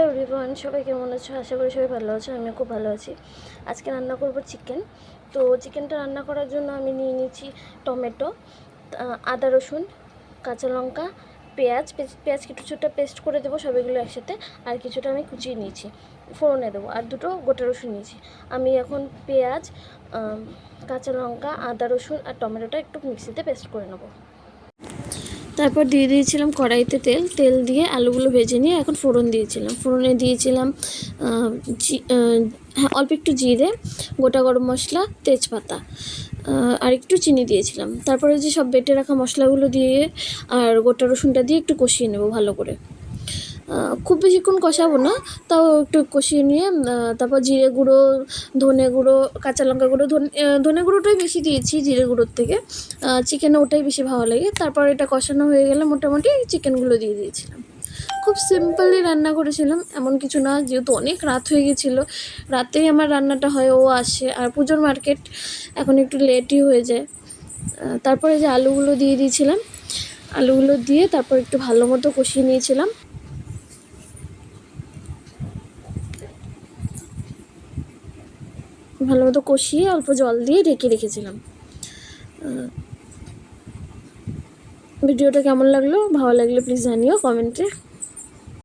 Everyone, সবাই কেমন আছো? আশা করি সবাই ভালো আছো। আমিও খুব ভালো আছি। আজকে রান্না করব চিকেন। তো চিকেনটা রান্না করার জন্য আমি নিয়ে নিয়েছি টমেটো, আদা রসুন, কাঁচা লঙ্কা, পেঁয়াজ কিছুটা পেস্ট করে দেবো সবগুলো একসাথে, আর কিছুটা আমি কুচিয়ে নিয়েছি ফোড়নে দেবো, আর দুটো গোটা রসুন নিয়েছি। আমি এখন পেঁয়াজ, কাঁচা লঙ্কা, আদা রসুন আর টমেটোটা একটু মিক্সিতে পেস্ট করে নেবো। তারপর দিয়ে দিয়েছিলাম কড়াইতে তেল দিয়ে আলুগুলো ভেজে নিয়ে এখন ফোড়ন দিয়েছিলাম। ফোড়নে দিয়েছিলাম অল্প একটু জিরে, গোটা গরম মশলা, তেজপাতা, আর একটু চিনি দিয়েছিলাম। তারপরে যে সব বেটে রাখা মশলাগুলো দিয়ে আর গোটা রসুনটা দিয়ে একটু কষিয়ে নেব ভালো করে। খুব বেশিক্ষণ কষাবো না, তাও একটু কষিয়ে নিয়ে তারপর জিরে গুঁড়ো, ধনে গুঁড়ো, কাঁচা লঙ্কা গুঁড়ো, ধনে গুঁড়োটাই বেশি দিয়েছি জিরে গুঁড়োর থেকে। চিকেনে ওটাই বেশি ভালো লাগে। তারপর এটা কষানো হয়ে গেলে মোটামুটি চিকেনগুলো দিয়ে দিয়েছিলাম। খুব সিম্পলি রান্না করেছিলাম, এমন কিছু না। যেহেতু অনেক রাত হয়ে গেছিলো, রাতেই আমার রান্নাটা হয়, ও আসে, আর পুজোর মার্কেট এখন একটু লেটই হয়ে যায়। তারপরে যে আলুগুলো দিয়ে দিয়েছিলাম, আলুগুলো দিয়ে তারপর একটু ভালো মতো কষিয়ে নিয়েছিলাম। ভালো মতো কষিয়ে অল্প জল দিয়ে ঢেকে রেখেছিলাম। ভিডিওটা কেমন লাগলো? ভালো লাগলে প্লিজ জানিও কমেন্টে।